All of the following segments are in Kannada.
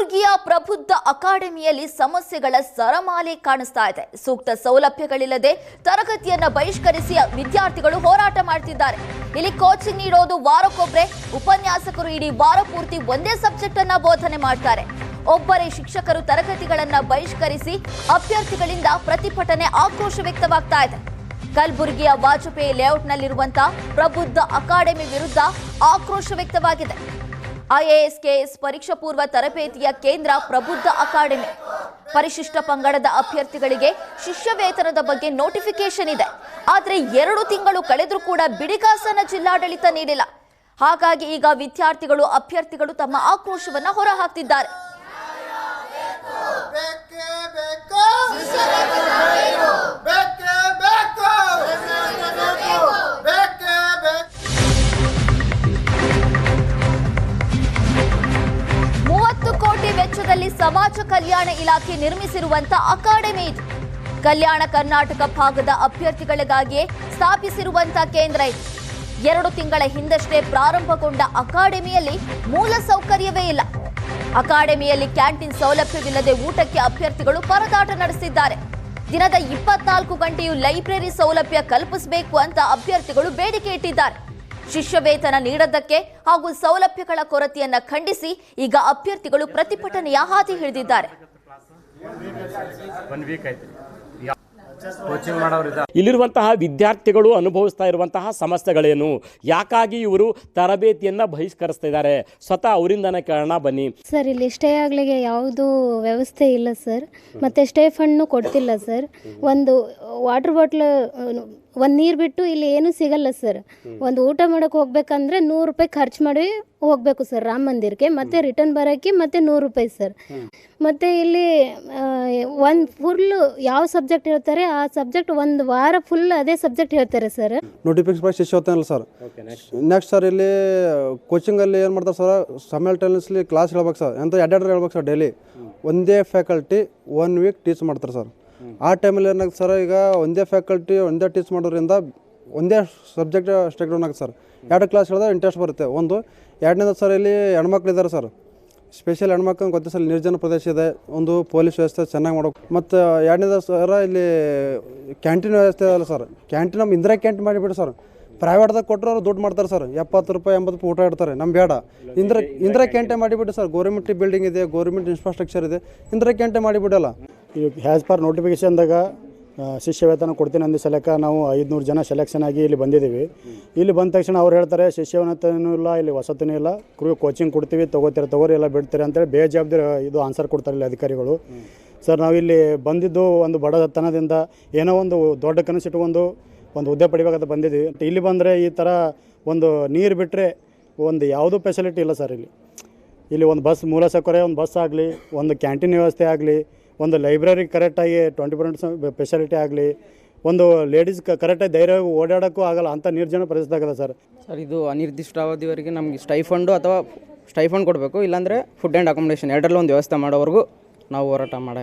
ಕಲಬುರಗಿಯ ಪ್ರಬುದ್ಧ ಅಕಾಡೆಮಿಯಲ್ಲಿ ಸಮಸ್ಯೆಗಳ ಸರಮಾಲೆ ಕಾಣಿಸ್ತಾ ಇದೆ. ಸೂಕ್ತ ಸೌಲಭ್ಯಗಳಿಲ್ಲದೆ ತರಗತಿಯನ್ನ ಬಹಿಷ್ಕರಿಸಿ ವಿದ್ಯಾರ್ಥಿಗಳು ಹೋರಾಟ ಮಾಡ್ತಿದ್ದಾರೆ. ಇಲ್ಲಿ ಕೋಚಿಂಗ್ ನೀಡೋದು ವಾರಕ್ಕೊಬ್ಬರೇ, ಉಪನ್ಯಾಸಕರು ಇಡೀ ವಾರ ಪೂರ್ತಿ ಒಂದೇ ಸಬ್ಜೆಕ್ಟ್ ಅನ್ನ ಬೋಧನೆ ಮಾಡ್ತಾರೆ. ಒಬ್ಬರೇ ಶಿಕ್ಷಕರು ತರಗತಿಗಳನ್ನ ಬಹಿಷ್ಕರಿಸಿ ಅಭ್ಯರ್ಥಿಗಳಿಂದ ಪ್ರತಿಭಟನೆ ಆಕ್ರೋಶ ವ್ಯಕ್ತವಾಗ್ತಾ ಇದೆ. ಕಲಬುರಗಿಯ ವಾಜಪೇಯಿ ಲೇಔಟ್ನಲ್ಲಿರುವಂತಹ ಪ್ರಬುದ್ಧ ಅಕಾಡೆಮಿ ವಿರುದ್ಧ ಆಕ್ರೋಶ ವ್ಯಕ್ತವಾಗಿದೆ. IAS KS ಪರೀಕ್ಷಾ ಪೂರ್ವ ತರಬೇತಿಯ ಕೇಂದ್ರ ಪ್ರಬುದ್ಧ ಅಕಾಡೆಮಿ. ಪರಿಶಿಷ್ಟ ಪಂಗಡದ ಅಭ್ಯರ್ಥಿಗಳಿಗೆ ಶಿಷ್ಯ ವೇತನದ ಬಗ್ಗೆ ನೋಟಿಫಿಕೇಶನ್ ಇದೆ. ಆದರೆ 2 ತಿಂಗಳು ಕಳೆದರೂ ಕೂಡ ಬಿಡಿಗಾಸನ ಜಿಲ್ಲಾಡಳಿತ ನೀಡಿಲ್ಲ. ಹಾಗಾಗಿ ಈಗ ವಿದ್ಯಾರ್ಥಿಗಳು ಅಭ್ಯರ್ಥಿಗಳು ತಮ್ಮ ಆಕ್ರೋಶವನ್ನ ಹೊರಹಾಕ್ತಿದ್ದಾರೆ. ವೆಚ್ಚದಲ್ಲಿ ಸಮಾಜ ಕಲ್ಯಾಣ ಇಲಾಖೆ ನಿರ್ಮಿಸಿರುವಂತಹ ಅಕಾಡೆಮಿ ಇದು. ಕಲ್ಯಾಣ ಕರ್ನಾಟಕ ಭಾಗದ ಅಭ್ಯರ್ಥಿಗಳಿಗಾಗಿಯೇ ಸ್ಥಾಪಿಸಿರುವಂತಹ ಕೇಂದ್ರ ಇದು. 2 ತಿಂಗಳ ಹಿಂದಷ್ಟೇ ಪ್ರಾರಂಭಗೊಂಡ ಅಕಾಡೆಮಿಯಲ್ಲಿ ಮೂಲ ಸೌಕರ್ಯವೇ ಇಲ್ಲ. ಅಕಾಡೆಮಿಯಲ್ಲಿ ಕ್ಯಾಂಟೀನ್ ಸೌಲಭ್ಯವಿಲ್ಲದೆ ಊಟಕ್ಕೆ ಅಭ್ಯರ್ಥಿಗಳು ಪರದಾಟ ನಡೆಸಿದ್ದಾರೆ. ದಿನದ 24 ಗಂಟೆಯೂ ಲೈಬ್ರರಿ ಸೌಲಭ್ಯ ಕಲ್ಪಿಸಬೇಕು ಅಂತ ಅಭ್ಯರ್ಥಿಗಳು ಬೇಡಿಕೆ ಇಟ್ಟಿದ್ದಾರೆ. ಶಿಷ್ಯ ವೇತನ ನೀಡದಕ್ಕೆ ಹಾಗೂ ಸೌಲಭ್ಯಗಳ ಕೊರತೆಯನ್ನ ಖಂಡಿಸಿ ಈಗ ಅಭ್ಯರ್ಥಿಗಳು ಪ್ರತಿಭಟನೆಯ ಹಾದಿ ಹಿಡಿದಿದ್ದಾರೆ. ಇಲ್ಲಿರುವಂತಹ ವಿದ್ಯಾರ್ಥಿಗಳು ಅನುಭವಿಸ್ತಾ ಇರುವಂತಹ ಸಮಸ್ಯೆಗಳೇನು, ಯಾಕಾಗಿ ಇವರು ತರಬೇತಿಯನ್ನ ಬಹಿಷ್ಕರಿಸ್ತಾ ಇದ್ದಾರೆ, ಸ್ವತಃ ಅವರಿಂದನೇ ಕೇಳೋಣ ಬನ್ನಿ. ಸರ್, ಇಲ್ಲಿ ಸ್ಟೇ ಆಗ್ಲಿಕ್ಕೆ ಯಾವುದು ವ್ಯವಸ್ಥೆ ಇಲ್ಲ ಸರ್. ಮತ್ತೆ ಸ್ಟೇ ಫಂಡ್ನು ಕೊಡ್ತಿಲ್ಲ ಸರ್. ಒಂದು ವಾಟರ್ ಬಾಟ್ಲ್, ಒಂದು ನೀರು ಬಿಟ್ಟು ಇಲ್ಲಿ ಏನೂ ಸಿಗಲ್ಲ ಸರ್. ಒಂದು ಊಟ ಮಾಡೋಕ್ಕೆ ಹೋಗ್ಬೇಕಂದ್ರೆ 100 ರೂಪಾಯಿ ಖರ್ಚು ಮಾಡಿ ಹೋಗಬೇಕು ಸರ್ ರಾಮ ಮಂದಿರಕ್ಕೆ. ಮತ್ತೆ ರಿಟರ್ನ್ ಬರೋಕ್ಕೆ ಮತ್ತೆ 100 ರೂಪಾಯಿ ಸರ್. ಮತ್ತು ಇಲ್ಲಿ ಒಂದು ಫುಲ್ಲು ಯಾವ ಸಬ್ಜೆಕ್ಟ್ ಹೇಳ್ತಾರೆ ಆ ಸಬ್ಜೆಕ್ಟ್ ಒಂದು ವಾರ ಫುಲ್ ಅದೇ ಸಬ್ಜೆಕ್ಟ್ ಹೇಳ್ತಾರೆ ಸರ್. ನೋಟಿಫಿಕೇಶನ್ ಶಿಷ್ಯ ಹೋಗ್ತಾನಲ್ಲ ಸರ್. ನೆಕ್ಸ್ಟ್ ಸರ್ ಇಲ್ಲಿ ಕೋಚಿಂಗಲ್ಲಿ ಏನು ಮಾಡ್ತಾರೆ ಸರ್, ಸೈಮಲ್ಟೇನಿಯಸ್ಲಿ ಕ್ಲಾಸ್ ಹೇಳ್ಬೇಕು ಸರ್. ಅಂತ 2 ಹೇಳ್ಬೇಕು ಸರ್ ಡೈಲಿ. ಒಂದೇ ಫ್ಯಾಕಲ್ಟಿ 1 ವೀಕ್ ಟೀಚ್ ಮಾಡ್ತಾರೆ ಸರ್. ಆ ಟೈಮಲ್ಲಿ ಏನಾಗುತ್ತೆ ಸರ್, ಈಗ ಒಂದೇ ಫ್ಯಾಕಲ್ಟಿ ಒಂದೇ ಟೀಚ್ ಮಾಡೋದ್ರಿಂದ ಒಂದೇ ಸಬ್ಜೆಕ್ಟ್ ಸ್ಟ್ರಿಕ್ಟ್ ಡೌನ್ ಆಗುತ್ತೆ ಸರ್. 2 ಕ್ಲಾಸ್ ಹೇಳಿದ್ರೆ ಇಂಟ್ರೆಸ್ಟ್ ಬರುತ್ತೆ. ಒಂದು 2ನೇದು ಸರ್, ಇಲ್ಲಿ ಹೆಣ್ಮಕ್ಳು ಇದ್ದಾರೆ ಸರ್. ಸ್ಪೆಷಲ್ ಹೆಣ್ಮಕ್ಳು ಗೊತ್ತ ಸರ್, ನಿರ್ಜನ ಪ್ರದೇಶ ಇದೆ. ಒಂದು ಪೊಲೀಸ್ ವ್ಯವಸ್ಥೆ ಚೆನ್ನಾಗಿ ಮಾಡೋಕೆ. ಮತ್ತು 2ನೇದು ಸರ ಇಲ್ಲಿ ಕ್ಯಾಂಟೀನ್ ವ್ಯವಸ್ಥೆ ಇದಲ್ಲ ಸರ್. ಕ್ಯಾಂಟೀನ್ ನಮ್ಮ ಇಂದಿರಾ ಕ್ಯಾಂಟೀನ್ ಮಾಡಿಬಿಟ್ಟು ಸರ್. ಪ್ರೈವೇಟ್ದಾಗ ಕೊಟ್ಟರು ಅವ್ರು ದುಡ್ಡು ಮಾಡ್ತಾರೆ ಸರ್. 70 ರೂಪಾಯಿ 80 ರೂಪಾಯಿ ಊಟ ಇಡ್ತಾರೆ. ನಮ್ಮ ಬೇಡ, ಇಂದಿರಾ ಕ್ಯಾಂಟೀನ್ ಮಾಡಿಬಿಟ್ಟು ಸರ್. ಗೌರ್ಮೆಂಟ್ ಬಿಲ್ಡಿಂಗ್ ಇದೆ, ಗೌರ್ಮೆಂಟ್ ಇನ್ಫ್ರಾಸ್ಟ್ರಕ್ಚರ್ ಇದೆ, ಇಂದಿರಾ ಕ್ಯಾಂಟೀನ್ ಮಾಡಿಬಿಡಲ್ಲ. ಈಗ ಹ್ಯಾಸ್ ಪರ್ ನೋಟಿಫಿಕೇಶನ್ದಾಗ ಶಿಷ್ಯ ವೇತನ ಕೊಡ್ತೀನಿ ಅಂದ ಸಲಕ ನಾವು 500 ಜನ ಸೆಲೆಕ್ಷನ್ ಆಗಿ ಇಲ್ಲಿ ಬಂದಿದ್ದೀವಿ. ಇಲ್ಲಿ ಬಂದ ತಕ್ಷಣ ಅವ್ರು ಹೇಳ್ತಾರೆ ಶಿಷ್ಯ ವೇತನೂ ಇಲ್ಲ, ಇಲ್ಲಿ ವಸತಿನೂ ಇಲ್ಲ, ಕೋಚಿಂಗ್ ಕೊಡ್ತೀವಿ, ತಗೋರಿ ಎಲ್ಲ ಬಿಡ್ತೀರಿ ಅಂತೇಳಿ ಬೇಜವಾಬ್ದಾರಿ ಇದು ಆನ್ಸರ್ ಕೊಡ್ತಾರೆ ಇಲ್ಲಿ ಅಧಿಕಾರಿಗಳು. ಸರ್, ನಾವಿಲ್ಲಿ ಬಂದಿದ್ದು ಒಂದು ಬಡತನದಿಂದ ಏನೋ ಒಂದು ದೊಡ್ಡ ಕನಸಿಟ್ಕೊಂಡು ಒಂದು ಹುದ್ದೆ ಪಡಿಬೇಕಂತ ಬಂದಿದ್ದೀವಿ. ಇಲ್ಲಿ ಬಂದರೆ ಈ ಥರ ಒಂದು ನೀರು ಬಿಟ್ಟರೆ ಒಂದು ಯಾವುದೂ ಫೆಸಿಲಿಟಿ ಇಲ್ಲ ಸರ್. ಇಲ್ಲಿ ಒಂದು ಬಸ್ ಮೂಲಸೌಕರ್ಯ, ಒಂದು ಬಸ್ ಆಗಲಿ, ಒಂದು ಕ್ಯಾಂಟೀನ್ ವ್ಯವಸ್ಥೆ ಆಗಲಿ, ಒಂದು ಲೈಬ್ರರಿ ಕರೆಕ್ಟಾಗಿ 20% ಫೆಸಿಲಿಟಿ ಆಗಲಿ, ಒಂದು ಲೇಡೀಸ್ ಕರೆಕ್ಟಾಗಿ ಧೈರ್ಯವಾಗಿ ಓಡಾಡೋಕ್ಕೂ ಆಗಲ್ಲ ಅಂತ ನಿರ್ಜನ ಪರಿಸ್ಥಿತಿ ಸರ್. ಇದು ಅನಿರ್ದಿಷ್ಟಾವಧಿವರೆಗೆ ನಮಗೆ ಸ್ಟೈಫಂಡು ಅಥವಾ ಸ್ಟೈಫಂಡ್ ಕೊಡಬೇಕು, ಇಲ್ಲಾಂದರೆ ಫುಡ್ ಆ್ಯಂಡ್ ಅಕಾಮಿಡೇಷನ್ 2ರಲ್ಲೂ ಒಂದು ವ್ಯವಸ್ಥೆ ಮಾಡೋವರೆಗೂ ನಾವು ಹೋರಾಟ ಮಾಡ.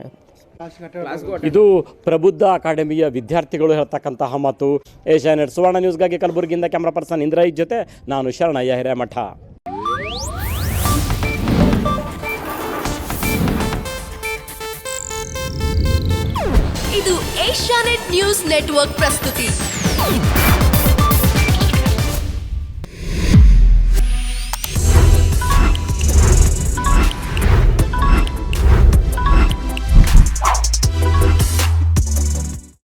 ಇದು ಪ್ರಬುದ್ಧ ಅಕಾಡೆಮಿಯ ವಿದ್ಯಾರ್ಥಿಗಳು ಹೇಳ್ತಕ್ಕಂತಹ ಮಾತು. ಏಷ್ಯಾನೆಟ್ ಸುವರ್ಣ ನ್ಯೂಸ್ಗಾಗಿ ಕಲಬುರಗಿಯಿಂದ ಕ್ಯಾಮ್ರಾ ಪರ್ಸನ್ ಇಂದ್ರಜಿತ್ ಜೊತೆ ನಾನು ಶರಣಯ್ಯ ಹಿರೇಮಠ. ಇದು ಏಷ್ಯಾನೆಟ್ ನ್ಯೂಸ್ ನೆಟ್ವರ್ಕ್ ಪ್ರಸ್ತುತಿ.